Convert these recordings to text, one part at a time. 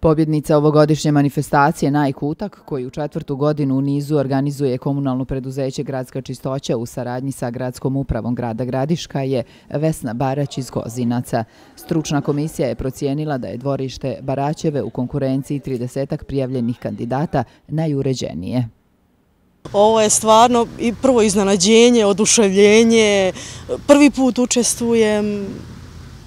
Pobjednica ovogodišnje manifestacije Najkutak, koji u 4. godinu u nizu organizuje komunalno preduzeće Gradska čistoća u saradnji sa Gradskom upravom grada Gradiška, je Vesna Barać iz Gozinaca. Stručna komisija je procijenila da je dvorište Baraćeve u konkurenciji 30 prijavljenih kandidata najuređenije. Ovo je stvarno i prvo iznenađenje, oduševljenje, prvi put učestvujem.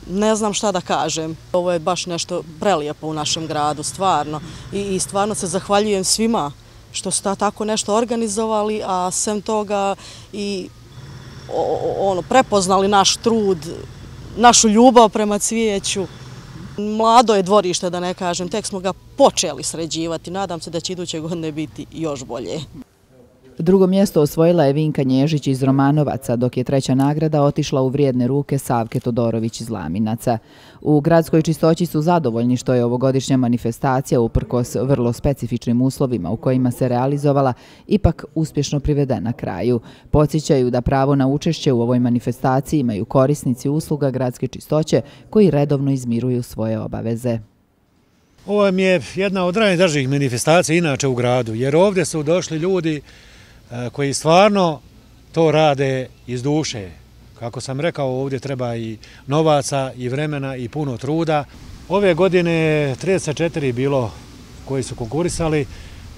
Ne znam šta da kažem. Ovo je baš nešto prelijepo u našem gradu, stvarno. I stvarno se zahvaljujem svima što su tako nešto organizovali, a sem toga i prepoznali naš trud, našu ljubav prema cvijeću. Mlado je dvorište, da ne kažem, tek smo ga počeli sređivati. Nadam se da će iduće godine biti još bolje. Drugo mjesto osvojila je Vinka Nježić iz Romanovaca, dok je treća nagrada otišla u vrijedne ruke Savke Todorović iz Laminaca. U Gradskoj čistoći su zadovoljni što je ovogodišnja manifestacija, uprkos vrlo specifičnim uslovima u kojima se realizovala, ipak uspješno privedena kraju. Podsjećaju da pravo na učešće u ovoj manifestaciji imaju korisnici usluga Gradske čistoće koji redovno izmiruju svoje obaveze. Ovo mi je jedna od najdražih manifestacija inače u gradu, jer ovdje su došli ljudi koji stvarno to rade iz duše. Kako sam rekao, ovdje treba i novaca, i vremena, i puno truda. Ove godine 34 bilo koji su konkurisali,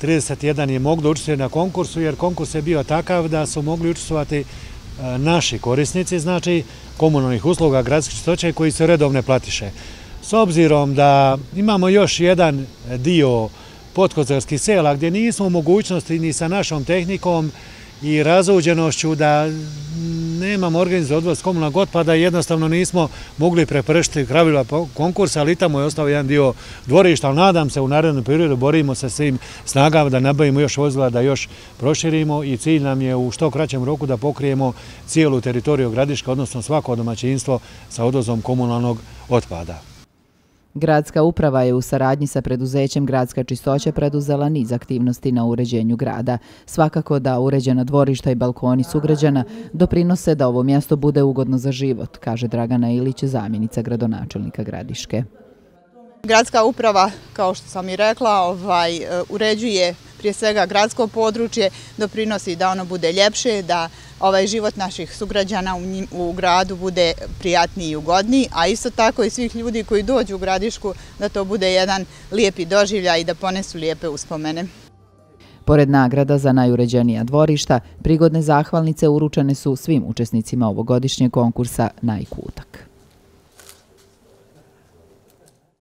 31 je moglo učestvovati na konkursu, jer konkurs je bio takav da su mogli učestvovati naši korisnici, znači komunalnih usluga Gradske čistoće koji su redovne platiše. S obzirom da imamo još jedan dio podkozarskih sela gdje nismo u mogućnosti ni sa našom tehnikom i razuđenošću da nemamo organizam odvoz komunalnog otpada, jednostavno nismo mogli prepršiti pravila konkursa, ali tamo je ostao jedan dio dvorišta, ali nadam se u narednom periodu borimo se svim snagama da nabavimo još vozila, da još proširimo i cilj nam je u što kraćem roku da pokrijemo cijelu teritoriju Gradiška, odnosno svako domaćinstvo sa odvozom komunalnog otpada. Gradska uprava je u saradnji sa preduzećem Gradska čistoća preduzela niz aktivnosti na uređenju grada. Svakako da uređena dvorišta i balkoni sugrađana doprinose da ovo mjesto bude ugodno za život, kaže Dragana Ilić, zamjenica gradonačelnika Gradiške. Gradska uprava, kao što sam i rekla, uređuje prije svega gradsko područje, doprinosi da ono bude ljepše, da život naših sugrađana u gradu bude prijatniji i ugodniji, a isto tako i svih ljudi koji dođu u Gradišku da to bude jedan lijepi doživljaj i da ponesu lijepe uspomene. Pored nagrada za najuređenija dvorišta, prigodne zahvalnice uručene su svim učesnicima ovogodišnjeg konkursa Najkutak.